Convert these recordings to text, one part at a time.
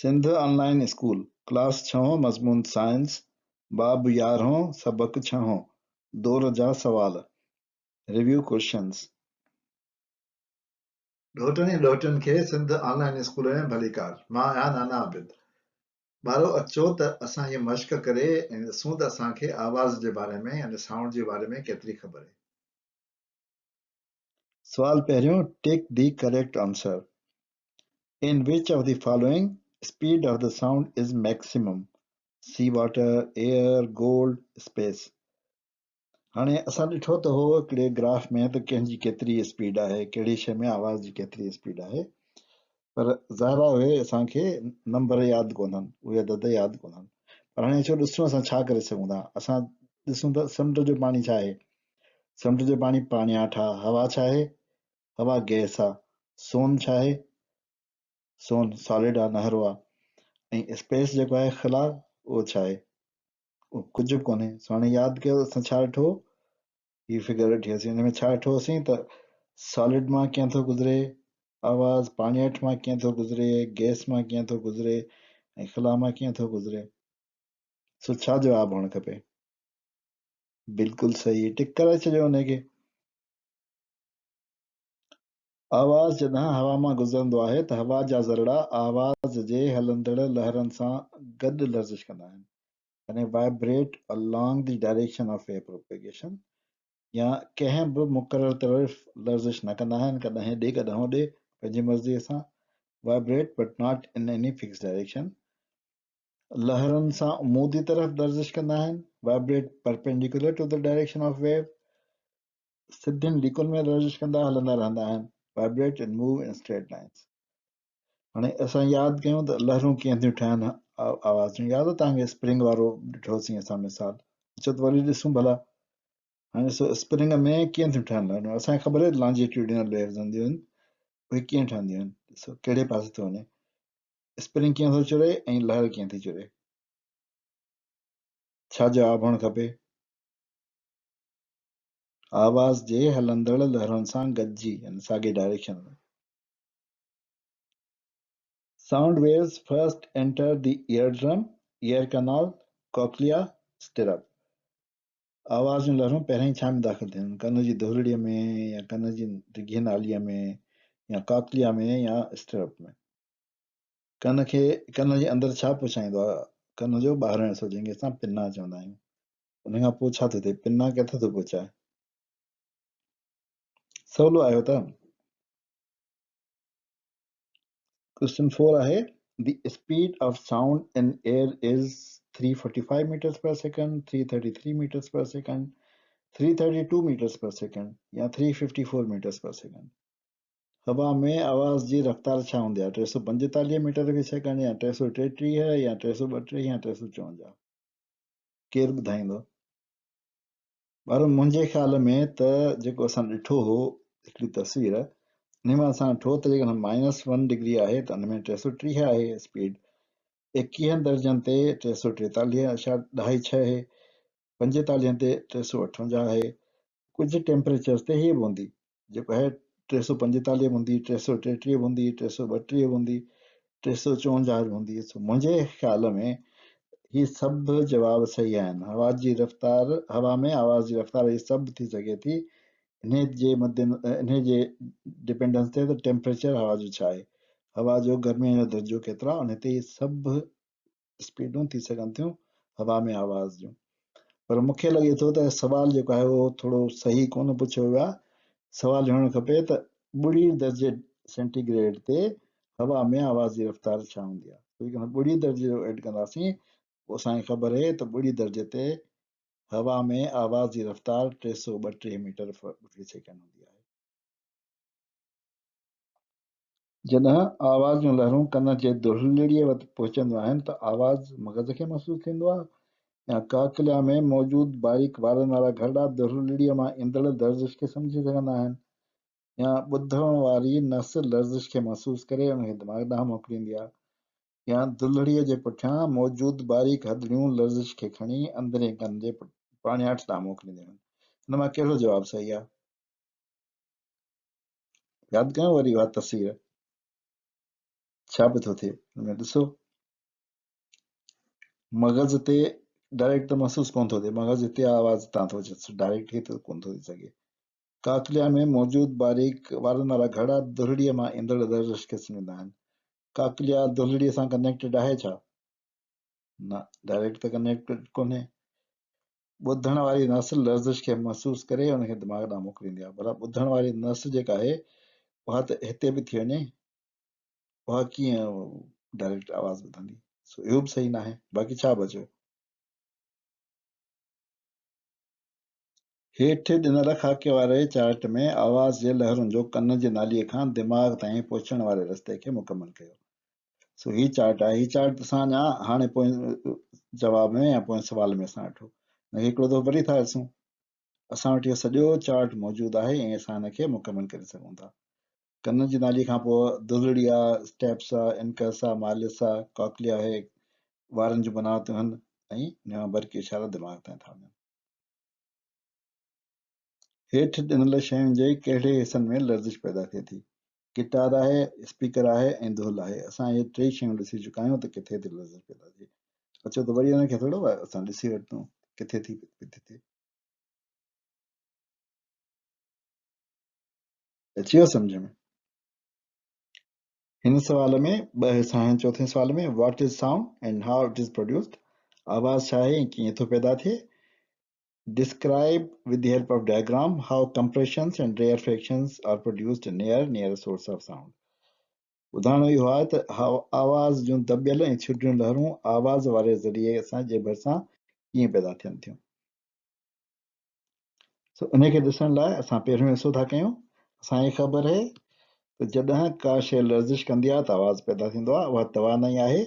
Sindh online school class 6 मज़मून science बाब 11 सबक 6 दौर जा सवाल रिव्यू क्वेश्चंस। ढोटनी ढोटन खे सिंध ऑनलाइन स्कूल में भली कार। मां आहियां नाना आबिद। ॿारो अचो त असां ये मश्क करे ऐं ॾिसूं त असांखे आवाज़ जे बारे में यानी साउंड जे बारे में केतिरी ख़बर आहे। सवाल पहिरियों, take the correct answer. In which of the following speed of the sound is maximum? Sea water, air, gold, space. हाणे असां ॾिठो त हो हिकिड़े ग्राफ में त कंहिंजी केतिरी स्पीड आहे, कहिड़ी शइ में आवाज़ जी केतिरी स्पीड आहे, पर ज़ाहिर आहे उहे असांखे नंबर यादि कोन्हनि, उहे अदद यादि कोन्हनि। पर हाणे अचो ॾिसूं असां छा करे सघूं था। असां ॾिसूं त समुंड जो पाणी छा आहे। समुंड जो पाणी पाणियाठ आहे। हवा छा आहे? हवा गैस आहे। सोन छा आहे? सोन सॉलिड आहे, नहरो आहे। ऐं स्पेस जेको आहे ख़ला, उहो छा आहे? उहो कुझु बि कोन्हे। सो हाणे यादि कयो असां छा ॾिठो, ही फिगर ॾिठी हुअसीं। हिन में छा ॾिठोसीं त सॉलिड मां कीअं थो गुज़रे आवाज़, पाणियाठ मां कीअं थो गुज़रे, गैस मां कीअं थो गुज़रे ऐं ख़ला मां कीअं थो गुज़रे। सो छा जवाबु हुअणु खपे? बिल्कुलु सही, टिक कराए छॾियो हुनखे। आवाज़ जॾहिं हवा मां गुज़रंदो आहे त हवा जा ज़रड़ा आवाज़ जे हलंदड़ लहरनि सां गॾु लर्ज़िश कंदा आहिनि, यानी vibrate along the direction of wave propagation, या कंहिं बि मुक़ररु तरफ़ लर्ज़िश न कंदा आहिनि, कॾहिं हेॾे कॾहिं होॾे, पंहिंजी मर्ज़ीअ सां। Vibrate but not in any fix direction. लहरनि सां उमूदी तरफ़ लर्ज़िश कंदा आहिनि, vibrate perpendicular to the direction of wave. सिधियुनि लीकुनि में लर्ज़िश कंदा हलंदा रहंदा आहिनि, vibrate and move in straight lines. हाणे असां यादि कयूं त लहरूं कीअं थियूं ठहनि आवाज़ जूं। यादि आहे तव्हांखे स्प्रिंग वारो ॾिठोसीं असां मिसाल। अचो त वरी ॾिसूं भला। हाणे स्प्रिंग में कीअं थियूं ठहनि लहरूं? असांखे ख़बर आहे लॉन्जिट्यूडिनल वेव्स हूंदियूं आहिनि, उहे कीअं ठहंदियूं आहिनि। ॾिसो कहिड़े पासे थो वञे, स्प्रिंग कीअं थो चुरे ऐं लहर कीअं थी चुरे। छा जवाबु हुअणु खपे? आवाज़ जे हलंदड़ लहरुनि सां गॾिजी, यानी साॻे डायरेक्शन में। Sound waves first enter the eardrum, ear canal, cochlea, stirrup. आवाज़ जूं लहरूं पहिरियों छा में दाख़िल थियनि? कन जी दुहिड़ीअ में, या कन जी डिघी नालीअ में, या कॉक्लिया में, या स्टिरप में। कन जे अंदरि छा पहुचाईंदो आहे? कन जो ॿाहिरियों हिसो, जंहिंखे असां पिना चवंदा आहियूं। उन खां पोइ छा थो थिए? पिना किथे थो पहुचाए? सवलो आयो त। Question 4 आहे, the speed of sound in air is 345 meters per second, 333 meters per second, 332 meters per second, या 354 meters per second। हवा में आवाज़ जी रफ्तार छा हूंदी आहे? 345 मीटर फी सेकंड, या 333, या 332, या 354? केरु ॿुधाईंदो? पर मुंहिंजे ख़्याल में त जेको असां ॾिठो हो हिकिड़ी तस्वीर, हिन में असां ॾिठो त जेकॾहिं -1 डिग्री आहे त हुन में 330 आहे स्पीड, 21 दर्जनि ते 343.26 आहे, 45 ते 358 आहे। कुझु टेम्परेचर ते हीअ बि हूंदी, जेको आहे 345 बि हूंदी, 333 बि हूंदी, 332 बि हूंदी, 354 बि हूंदी। मुंहिंजे ख़्याल में ही सभु जवाब सही आहिनि। हवा जी रफ़्तार, हवा में आवाज़ जी रफ़्तार, ही सभु थी सघे थी। इन जे डिपेंडेंस ते त टेम्परेचर हवा जो छा आहे, हवा जो गर्मीअ जो दर्जो केतिरो आहे, उन ते सभु स्पीडूं थी सघनि थियूं हवा में आवाज़ जूं। पर मूंखे लॻे थो त सवाल जेको आहे उहो थोरो सही कोन पुछियो वियो आहे। सवाल हुअणु खपे त 0 दर्जे सेंटीग्रेड ते हवा में आवाज़ जी रफ़्तार छा हूंदी आहे। जेकॾहिं 0 दर्जे जो एड कंदासीं, पोइ असांखे ख़बर आहे त 0 दर्जे ते हवा में आवाज़ जी रफ़्तार 332 मीटर फी सेकंड हूंदी आहे। जॾहिं आवाज़ जूं लहरूं कन जे दुहिड़ीअ वटि पहुचंदियूं आहिनि त आवाज़ मग़ज़ खे महसूसु थींदो आहे, या काकलिया में मौजूदु बारीक वारनि वारा घरड़ा दुहिड़ीअ मां ईंदड़ लर्ज़िश खे सम्झी सघंदा आहिनि, या ॿुधण वारी नस लर्ज़िश खे महसूसु करे उनखे दिमाग़ ॾांहुं मोकिलींदी आहे, या दुलड़ीअ जे पुठियां मौजूदु बारीक हथड़ियूं लर्ज़िश खे खणी अंदरे कन जे पाणियाठ ॾांहुं मोकिलींदियूं आहिनि। हिन मां कहिड़ो जवाबु सही आहे? यादि कयो वरी उहा तस्वीर, छा बि थो थिए हुन में ॾिसो। मगज़ ते डायरेक्ट त महसूस कोन थो थिए, मगज़ हिते आवाज़ हितां थो अचे, डायरेक्ट ही त कोन थो थी सघे। काकलिया में मौजूद बारीक वारनि वारा घड़ा दुरड़ीअ मां ईंदड़ लर्ज़िश खे सुञंदा आहिनि। काकलिया दुरड़ीअ सां कनेक्टेड आहे छा? न, डायरेक्ट त कनेक्टेड कोन्हे। ॿुधण वारी नस लर्ज़िश खे महसूस करे उनखे दिमाग़ ॾांहुं मोकिलींदी आहे, पर ॿुधण वारी नस जेका आहे उहा त हिते बि थी वञे, उहा कीअं डायरेक्ट आवाज़ ॿुधंदी? सो इहो बि सही न आहे। बाक़ी छा बचियो? हेठि ॾिनल खाके वारे चार्ट में आवाज़ जे लहरुनि जो कन जे नालीअ खां दिमाग़ ताईं पहुचण वारे रस्ते खे मुकमल कयो। सो ही चार्ट आहे। ही चार्ट असां अञा हाणे पोइ जवाब में या पोइ सुवाल में असां ॾिठो। हिनखे हिकिड़ो दफ़ो वरी था ॾिसूं। असां वटि इहो सॼो चार्ट मौजूदु आहे ऐं असां हिनखे मुकमल करे सघूं था। कन जी नाली खां पोइ दुरड़ी आहे, स्टेप्स आहे, इनकस आहे, मालिस आहे, कॉकलिया आहे, वारनि जूं बनावटूं आहिनि ऐं हुन मां बरक़ी इशारा दिमाग़ ताईं था वञनि। हेठि ॾिनल शयुनि जे कहिड़े हिसनि में लर्ज़िश पैदा थिए थी? गिटार आहे, स्पीकर आहे ऐं धुल आहे। असां इहे टे शयूं ॾिसी चुका आहियूं त किथे थी लर्ज़िश पैदा थिए। अचो त वरी हुनखे थोरो असां ॾिसी वठूं किथे थी थिए। अची वियो सम्झ में? हिन सवाल में ॿ हिसा आहिनि। चौथे सवाल में what is sound and how it is produced, आवाज़ छा आहे ऐं कीअं थो पैदा थिए। Describe with the help of diagram how compressions and rarefactions are produced near a source of sound. ॿुधाइणो इहो आहे त आवाज़ जूं दॿियल ऐं छुटियूं लहरूं आवाज़ वारे ज़रिए असांजे भरिसां कीअं पैदा थियनि थियूं। सो इनखे ॾिसण लाइ असां पहिरियों हिसो था कयूं। असांखे ख़बर आहे त जॾहिं का शइ लर्ज़िश कंदी आहे त आवाज़ पैदा थींदो आहे। उहा तवानाई आहे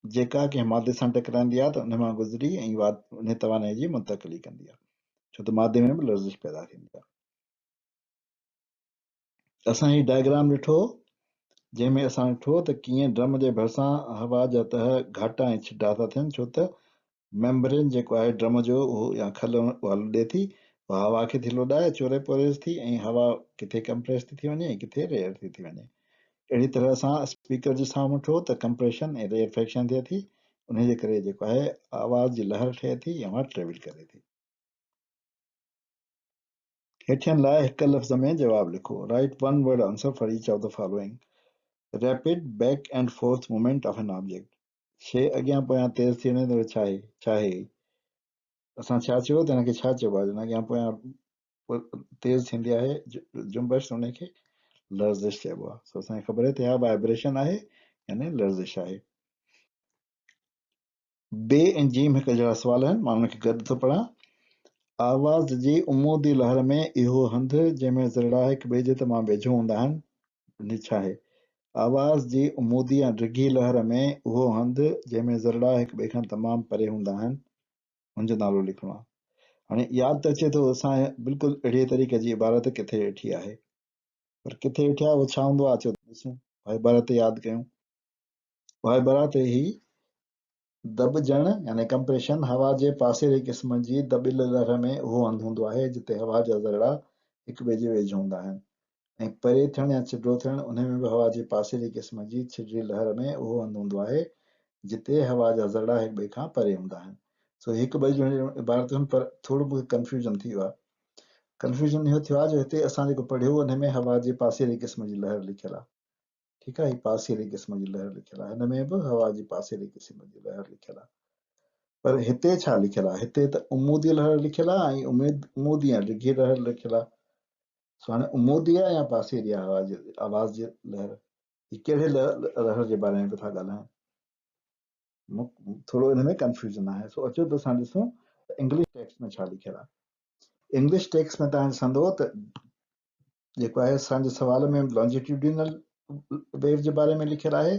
जेका कंहिं मादे सां टकराईंदी आहे त उन मां गुज़री ऐं उन तवानाई जी मुंतक़िली कंदी आहे, छो त मादे में बि लर्ज़िश पैदा थींदी आहे। असां हीउ डायग्राम ॾिठो जंहिंमें असां ॾिठो त कीअं ड्रम जे भरिसां हवा जा तह घाटा ऐं छिटा था थियनि, छो त मेम्ब्रेन जेको आहे ड्रम जो उहो या खल उहा लुॾे थी, उहा हवा खे थी लोॾाए चोरे पोरेस थी ऐं हवा किथे कंप्रेस थी वञे ऐं किथे रेयर थी वञे। अहिड़ी तरह सां स्पीकर जे साम्हूं वठो त कंप्रेशन ऐं रेयरफेक्शन थिए थी, उनजे करे जेको आहे आवाज़ जी लहर ठहे थी या उहा ट्रेवल करे थी। हेठियनि लाइ हिक लफ़्ज़ में जवाब लिखो। Right one word answer for each of the following. Rapid back and fourth movement of an object. शइ अॻियां पोयां तेज़ थी वञे त छा आहे? असां छा चयो त हिनखे छा चइबो आहे? अॻियां पोयां तेज़ थींदी आहे जुंबश, उनखे लर्ज़िश चइबो आहे। सो असांखे ख़बर आहे त इहा वाइब्रेशन आहे यानी लर्ज़िश आहे। बे ऐं जीम हिकु जहिड़ा सुवाल आहिनि, मां उनखे गॾु थो पढ़ां। आवाज़ जी उमूदी लहर में इहो हंधि जंहिंमें ज़रड़ा हिक ॿिए जे तमामु वेझो हूंदा आहिनि, छा आहे? आवाज़ जी उमूदी या डिघी लहर में उहो हंधि जंहिंमें ज़रड़ा हिक ॿिए खां तमामु परे हूंदा आहिनि, हुनजो नालो लिखणो आहे। हाणे यादि त अचे थो असां बिल्कुलु अहिड़े तरीक़े जी इबारत किथे ॾिठी आहे, पर किथे ॾिठी आहे उहो छा हूंदो आहे? अचो ॾिसूं, उहा इबारत यादि कयूं। उहा इबारत ही दॿजण यानी कंप्रेशन, हवा जे पासेरे क़िस्म जी दॿियल लहर में उहो हंधि हूंदो आहे जिते हवा जा ज़रड़ा हिक ॿिए जे वेझो हूंदा आहिनि, ऐं परे थियणु या छिडो थियणु उन में बि हवा जे पासेरे क़िस्म जी छिडरी लहर में उहो हंधि हूंदो आहे जिते हवा जा ज़रड़ा हिक ॿिए खां परे हूंदा आहिनि। सो हिकु ॿ जूं इबारतुनि, पर थोरो मूंखे कंफ्यूजन थी वियो आहे। कंफ्यूजन इहो थियो आहे जो हिते असां जेको पढ़ियो हुन में हवा जे पासेरे क़िस्म जी लहर लिखियलु आहे, ठीकु आहे, ही पासेरे क़िस्म जी लहर लिखियलु आहे, हिन में बि हवा जी पासेरे क़िस्म जी लहर लिखियलु आहे। पर हिते छा लिखियलु आहे? हिते त उमूदी लहर लिखियलु आहे ऐं उमूदी या डिघी लहर लिखियलु आहे। सो हाणे उमूदी आहे या पासेरी आहे आवाज़ जी लहर? ही कहिड़े लहर जे बारे में पिया था ॻाल्हायूं? थोरो हिन में कंफ्यूजन आहे। सो अचो त असां ॾिसूं त इंग्लिश टेक्स्ट में छा लिखियलु आहे। इंग्लिश टेक्स्ट में तव्हां ॾिसंदो त जेको आहे असांजे सवाल में लॉन्जिट्यूडिनल वेव जे बारे में लिखियलु आहे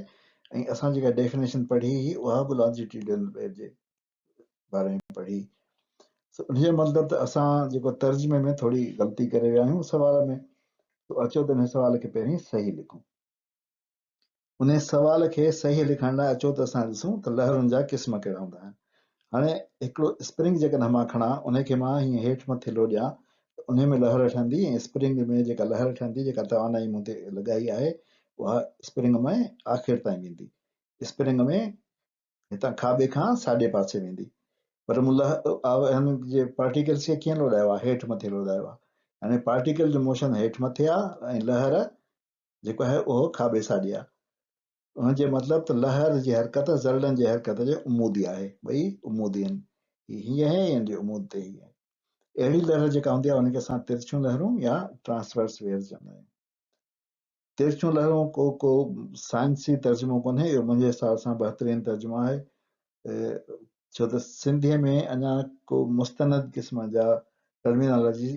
ऐं असां जेका डेफिनेशन पढ़ी हुई उहा बि लॉन्जिट्यूडिनल वेव जे बारे में पढ़ी। सो उनजो मतिलबु त असां जेको तर्जुमे में थोरी ग़लती करे विया आहियूं सवाल में। तो अचो त हिन सवाल खे पहिरीं सही लिखूं। उन सवाल खे सही लिखण लाइ अचो त असां ॾिसूं त लहरुनि जा क़िस्म कहिड़ा हूंदा आहिनि। हाणे हिकिड़ो स्प्रिंग जेकॾहिं मां खणां, उनखे मां हीअं हेठि मथे लोॾियां त उन में लहर ठहंदी, ऐं स्प्रिंग में जेका लहर ठहंदी, जेका तवानाई मूं ते लॻाई आहे, उहा स्प्रिंग में आख़िर ताईं वेंदी। स्प्रिंग में हितां खाॿे खां साॼे पासे वेंदी, पर हिन जे पार्टिकल्स खे कीअं लोॾायो आहे, हेठि मथे लोॾायो आहे, यानी पार्टिकल जो मोशन हेठि मथे आहे ऐं लहर जेको आहे उहो खाॿे साॼे आहे। हुनजे मतिलबु त लहर जी हरकत ज़रड़नि जी हरकत जे उमूदी आहे, ॿई उमूदी आहिनि, हीअं आहे या जे उमूद ते ही आहे। अहिड़ी लहर जेका हूंदी आहे उनखे असां तिरछियूं लहरूं या ट्रांसवर्स वेव्स चवंदा आहियूं। तिरछियूं लहरूं को साइंसी तर्जुमो कोन्हे, इहो मुंहिंजे हिसाब सां बहितरीनु तर्जुमो आहे, छो त सिंधीअ में अञा को मुस्तनद क़िस्म जा टर्मिनोलॉजी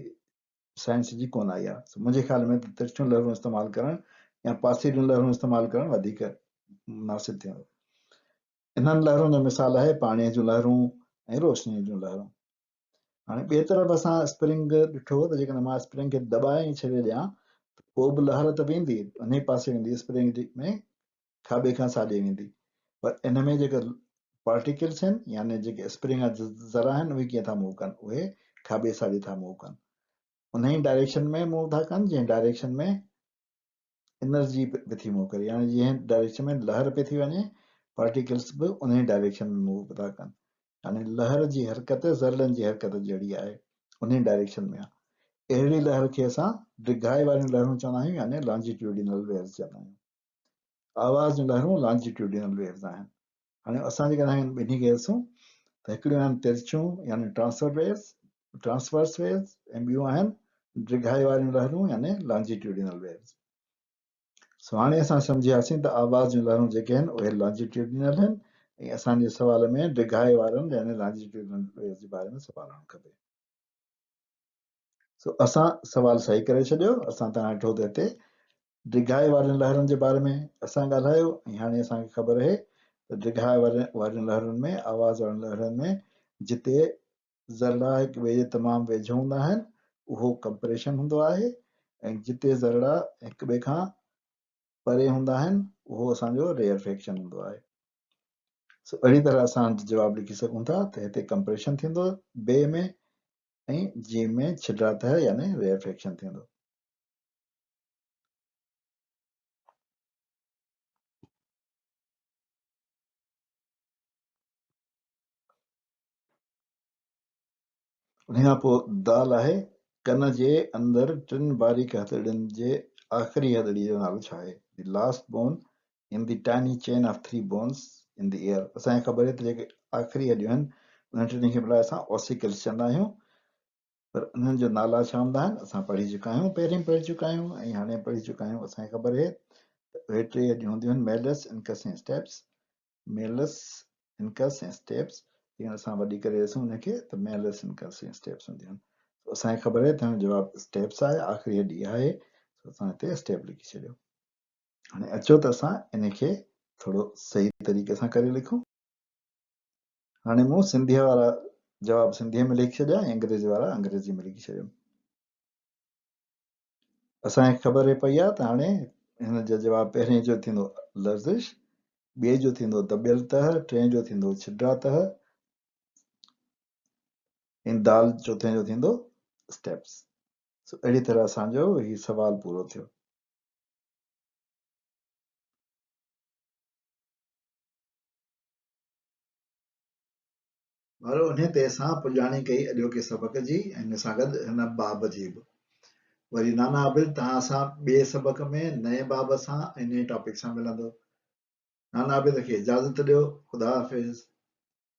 साइंस जी कोन आई आहे। मुंहिंजे ख़्याल में त तिरछियूं लहरूं इस्तेमालु करणु या पासीरियूं लहरूं इस्तेमालु करणु वधीक मुनासिबु थींदो। इन्हनि लहरूं जो मिसाल आहे पाणीअ जूं लहरूं ऐं रोशनीअ जूं लहरूं। हाणे ॿिए तरफ़ असां स्प्रिंग ॾिठो त जेकॾहिं मां स्प्रिंग खे दॿाए ऐं छॾे ॾियां पोइ बि लहर त वेंदी, उन पासे वेंदी, स्प्रिंग में खाॿे खां साॼे वेंदी, पर इन में जेके पार्टिकल्स आहिनि यानी जेके स्प्रिंग जा ज़रा आहिनि उहे कीअं था मूव कनि, उहे खाॿे साॼे था मूव कनि, उन ई डायरेक्शन में मूव था कनि जंहिं डायरेक्शन में एनर्जी पे थी मूव करे, यानी जंहिं डायरेक्शन में लहर पे थी वञे पार्टिकल्स बि उन ई डायरेक्शन में मूव था कनि, यानी लहर जी हरकत ज़रड़नि जी हरकत जहिड़ी आहे, उन ई डायरेक्शन में आहे। अहिड़ी लहर खे असां डिघाई वारियूं लहरूं चवंदा आहियूं, यानी लॉन्जिट्यूडिनल वेव्स चवंदा आहियूं। आवाज़ जूं लहरूं लॉन्जिट्यूडिनल वेव्स आहिनि। हाणे असां जेकॾहिं ॿिन्ही खे ॾिसूं त हिकिड़ियूं आहिनि तिरछियूं यानी ट्रांसवर्स वेव्स, ऐं ॿियूं आहिनि डिघाई वारियूं लहरूं यानी लॉन्जिट्यूडिनल वेव्स। सो हाणे असां सम्झियासीं त आवाज़ जूं लहरूं जेके आहिनि उहे लॉन्जिट्यूडिनल आहिनि ऐं असांजे सुवाल में डिघाई वारनि यानी लॉन्जिट्यूडिनल वेव्स जे बारे में सुवाल आणणु खपे। सो असां सुवाल सही करे छॾियो, असां तव्हां ॾिठो त हिते डिघाई वारियुनि लहरुनि जे बारे में असां ॻाल्हायो ऐं हाणे असांखे ख़बर आहे त डिघाई वारियुनि लहरुनि में, आवाज़ वारियुनि लहरुनि में जिते ज़रड़ा हिक ॿिए जे तमामु वेझो हूंदा आहिनि उहो कंप्रेशन हूंदो आहे, ऐं जिते ज़रड़ा हिक ॿिए खां परे हूंदा आहिनि उहो असांजो रेयरफेक्शन हूंदो आहे। सो अहिड़ी तरह असां जवाबु लिखी सघूं था त हिते कंप्रेशन थींदो बे में ऐं जी में छिटातह यानी रेयरफेक्शन थींदो। उन खां पोइ दाल आहे, कन जे अंदरि टिनि बारीक हथड़ियुनि जे आख़िरी हथड़ीअ जो नालो छा आहे? The last bone in the tiny chain of 3 bones in the air. असांखे ख़बर आहे त जेके आख़िरी हॾियूं आहिनि उन्हनि टिनी खे मिलाए असां ऑसिकल्स चवंदा आहियूं, पर उन्हनि जो नाला छा हूंदा आहिनि असां पढ़ी चुका आहियूं, पहिरीं पढ़ी चुका आहियूं ऐं हाणे पढ़ी चुका आहियूं। असांखे ख़बर आहे त उहे टे हॾियूं हूंदियूं आहिनि, मेलस, इनकस ऐं स्टेप्स। मेलस, इनकस ऐं स्टेप्स, जीअं असां वॾी करे ॾिसूं हुनखे त मेलस, इनकस ऐं स्टेप्स हूंदियूं आहिनि। असांखे ख़बर आहे त जवाबु स्टेप्स आहे, आख़िरी हॾी आहे, असां हिते स्टेप लिखी छॾियो। हाणे अचो त असां इन खे थोरो सही तरीक़े सां करे लिखूं। हाणे मूं सिंधीअ वारा जवाब सिंधीअ में लिखी छॾिया ऐं अंग्रेजी वारा अंग्रेजी में लिखी छॾियमि। असांखे ख़बर पई आहे त हाणे हिन जो जवाबु पहिरें जो थींदो लर्ज़िश, ॿिए जो थींदो दॿियल तह, टे जो थींदो छिडरा तह ऐं दाल चौथे जो थींदो स्टेप्स। सो अहिड़ी तरह असांजो हीउ सवाल पूरो थियो। वारो उन ते असां पुॼाणी कई अॼोके सबक़ जी ऐं हिन सां गॾु हिन बाब जी बि। वरी नाना आबिद तव्हां सां ॿिए सबक़ में नए बाब सां ऐं नए टॉपिक सां मिलंदो। नाना आबिद खे इजाज़त ॾियो। ख़ुदा हाफ़िज़।